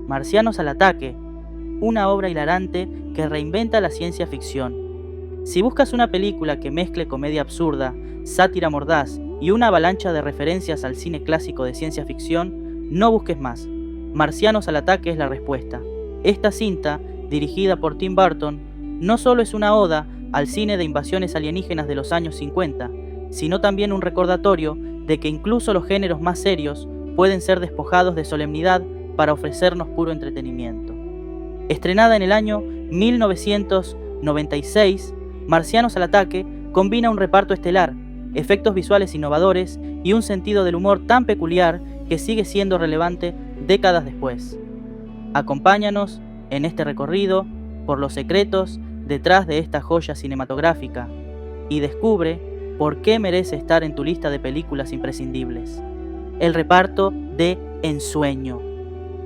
Marcianos al ataque, una obra hilarante que reinventa la ciencia ficción. Si buscas una película que mezcle comedia absurda, sátira mordaz y una avalancha de referencias al cine clásico de ciencia ficción, no busques más. Marcianos al ataque es la respuesta. Esta cinta, dirigida por Tim Burton, no solo es una oda al cine de invasiones alienígenas de los años 50, sino también un recordatorio de que incluso los géneros más serios pueden ser despojados de solemnidad para ofrecernos puro entretenimiento. Estrenada en el año 1996, Marcianos al ataque combina un reparto estelar, efectos visuales innovadores y un sentido del humor tan peculiar que sigue siendo relevante décadas después. Acompáñanos en este recorrido por los secretos detrás de esta joya cinematográfica y descubre por qué merece estar en tu lista de películas imprescindibles. El reparto de ensueño.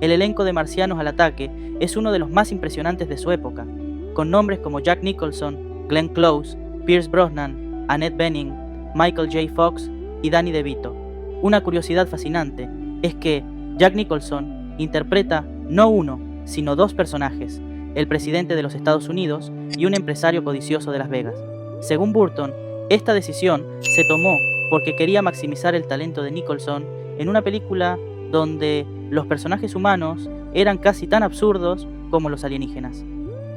El elenco de Marcianos al ataque es uno de los más impresionantes de su época, con nombres como Jack Nicholson, Glenn Close, Pierce Brosnan, Annette Bening, Michael J. Fox y Danny DeVito. Una curiosidad fascinante es que Jack Nicholson interpreta no uno, sino dos personajes, el presidente de los Estados Unidos y un empresario codicioso de Las Vegas. Según Burton, esta decisión se tomó porque quería maximizar el talento de Nicholson en una película donde los personajes humanos eran casi tan absurdos como los alienígenas.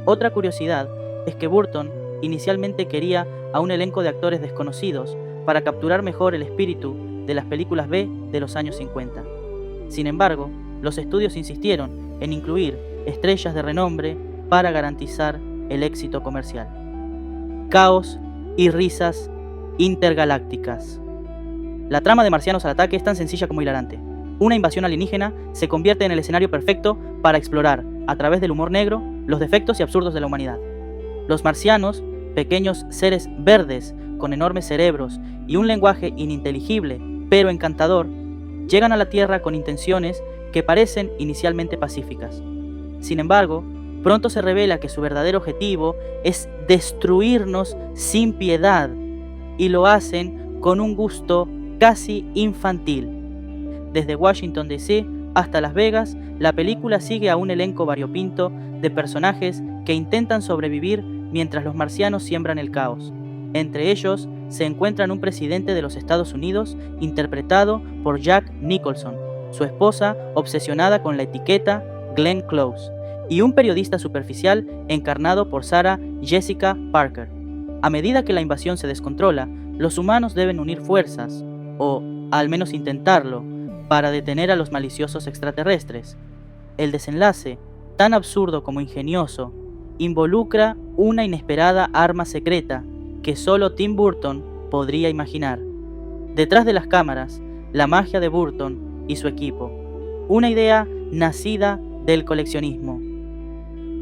Otra curiosidad es que Burton inicialmente quería a un elenco de actores desconocidos para capturar mejor el espíritu de las películas B de los años 50. Sin embargo, los estudios insistieron en incluir estrellas de renombre para garantizar el éxito comercial. Caos y risas intergalácticas. La trama de Marcianos al ataque es tan sencilla como hilarante. Una invasión alienígena se convierte en el escenario perfecto para explorar, a través del humor negro, los defectos y absurdos de la humanidad. Los marcianos, pequeños seres verdes con enormes cerebros y un lenguaje ininteligible pero encantador, llegan a la Tierra con intenciones que parecen inicialmente pacíficas. Sin embargo, pronto se revela que su verdadero objetivo es destruirnos sin piedad, y lo hacen con un gusto casi infantil. Desde Washington D.C. hasta Las Vegas, la película sigue a un elenco variopinto de personajes que intentan sobrevivir mientras los marcianos siembran el caos. Entre ellos se encuentran un presidente de los Estados Unidos interpretado por Jack Nicholson, su esposa obsesionada con la etiqueta Glenn Close, y un periodista superficial encarnado por Sarah Jessica Parker. A medida que la invasión se descontrola, los humanos deben unir fuerzas, o al menos intentarlo, para detener a los maliciosos extraterrestres. El desenlace, tan absurdo como ingenioso, involucra una inesperada arma secreta que solo Tim Burton podría imaginar. Detrás de las cámaras, la magia de Burton y su equipo. Una idea nacida del coleccionismo.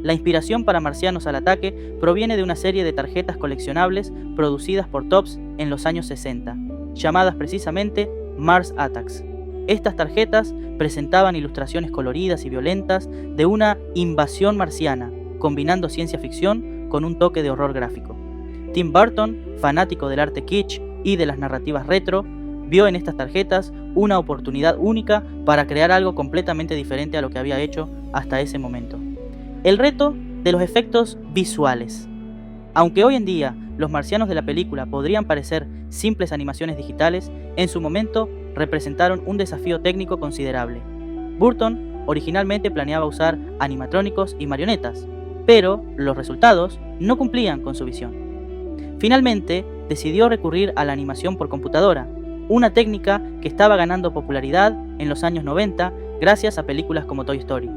La inspiración para Marcianos al ataque proviene de una serie de tarjetas coleccionables producidas por Topps en los años 60, llamadas precisamente Mars Attacks. Estas tarjetas presentaban ilustraciones coloridas y violentas de una invasión marciana, combinando ciencia ficción con un toque de horror gráfico. Tim Burton, fanático del arte kitsch y de las narrativas retro, vio en estas tarjetas una oportunidad única para crear algo completamente diferente a lo que había hecho hasta ese momento. El reto de los efectos visuales. Aunque hoy en día los marcianos de la película podrían parecer simples animaciones digitales, en su momento representaron un desafío técnico considerable. Burton originalmente planeaba usar animatrónicos y marionetas, pero los resultados no cumplían con su visión. Finalmente, decidió recurrir a la animación por computadora, una técnica que estaba ganando popularidad en los años 90 gracias a películas como Toy Story.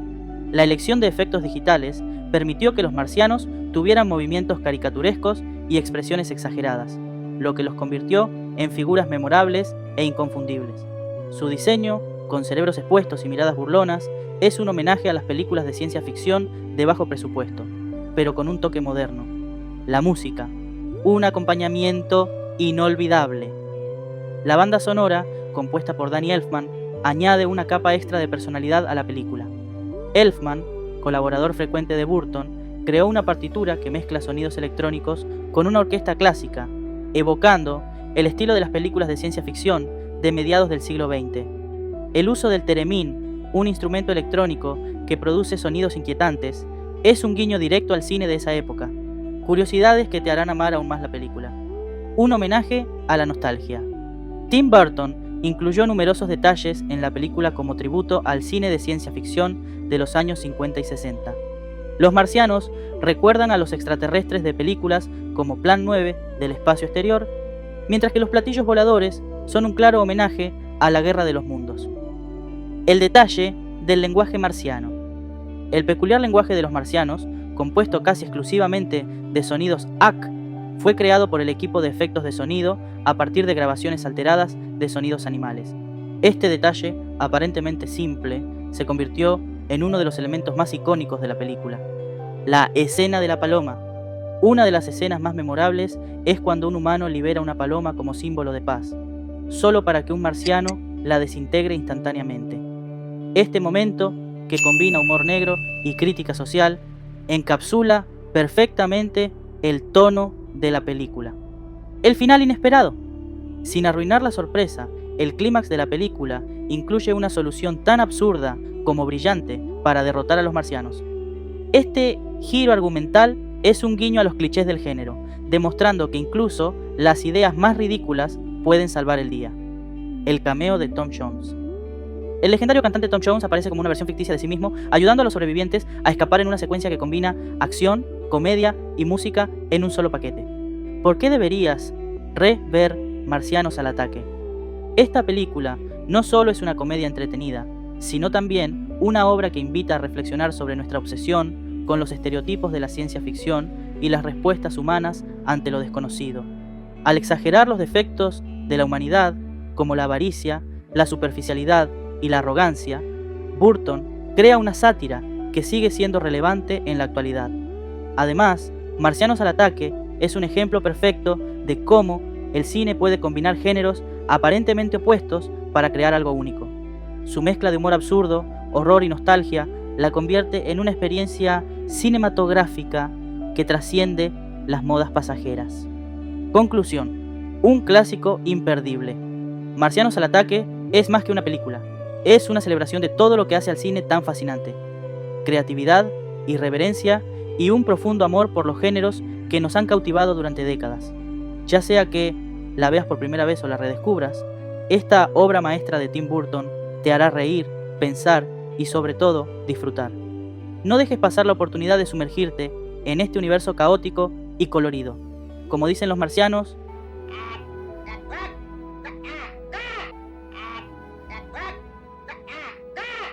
La elección de efectos digitales permitió que los marcianos tuvieran movimientos caricaturescos y expresiones exageradas, lo que los convirtió en figuras memorables e inconfundibles. Su diseño, con cerebros expuestos y miradas burlonas, es un homenaje a las películas de ciencia ficción de bajo presupuesto, pero con un toque moderno. La música, un acompañamiento inolvidable. La banda sonora, compuesta por Danny Elfman, añade una capa extra de personalidad a la película. Elfman, colaborador frecuente de Burton, creó una partitura que mezcla sonidos electrónicos con una orquesta clásica, evocando el estilo de las películas de ciencia ficción de mediados del siglo XX. El uso del theremin, un instrumento electrónico que produce sonidos inquietantes, es un guiño directo al cine de esa época. Curiosidades que te harán amar aún más la película. Un homenaje a la nostalgia. Tim Burton incluyó numerosos detalles en la película como tributo al cine de ciencia ficción de los años 50 y 60. Los marcianos recuerdan a los extraterrestres de películas como Plan 9 del espacio exterior, mientras que los platillos voladores son un claro homenaje a la Guerra de los Mundos. El detalle del lenguaje marciano. El peculiar lenguaje de los marcianos, compuesto casi exclusivamente de sonidos AK, fue creado por el equipo de efectos de sonido a partir de grabaciones alteradas de sonidos animales. Este detalle, aparentemente simple, se convirtió en uno de los elementos más icónicos de la película. La escena de la paloma. Una de las escenas más memorables es cuando un humano libera una paloma como símbolo de paz, solo para que un marciano la desintegre instantáneamente. Este momento, que combina humor negro y crítica social, encapsula perfectamente el tono de la película. El final inesperado. Sin arruinar la sorpresa, el clímax de la película incluye una solución tan absurda como brillante para derrotar a los marcianos. Este giro argumental es un guiño a los clichés del género, demostrando que incluso las ideas más ridículas pueden salvar el día. El cameo de Tom Jones. El legendario cantante Tom Jones aparece como una versión ficticia de sí mismo, ayudando a los sobrevivientes a escapar en una secuencia que combina acción, comedia y música en un solo paquete. ¿Por qué deberías ver Marcianos al Ataque? Esta película no solo es una comedia entretenida, sino también una obra que invita a reflexionar sobre nuestra obsesión con los estereotipos de la ciencia ficción y las respuestas humanas ante lo desconocido. Al exagerar los defectos de la humanidad, como la avaricia, la superficialidad y la arrogancia, Burton crea una sátira que sigue siendo relevante en la actualidad. Además, Marcianos al Ataque es un ejemplo perfecto de cómo el cine puede combinar géneros aparentemente opuestos para crear algo único. Su mezcla de humor absurdo, horror y nostalgia la convierte en una experiencia cinematográfica que trasciende las modas pasajeras. Conclusión: un clásico imperdible. Marcianos al Ataque es más que una película, es una celebración de todo lo que hace al cine tan fascinante. Creatividad, irreverencia y un profundo amor por los géneros que nos han cautivado durante décadas. Ya sea que la veas por primera vez o la redescubras, esta obra maestra de Tim Burton te hará reír, pensar y sobre todo disfrutar. No dejes pasar la oportunidad de sumergirte en este universo caótico y colorido. Como dicen los marcianos,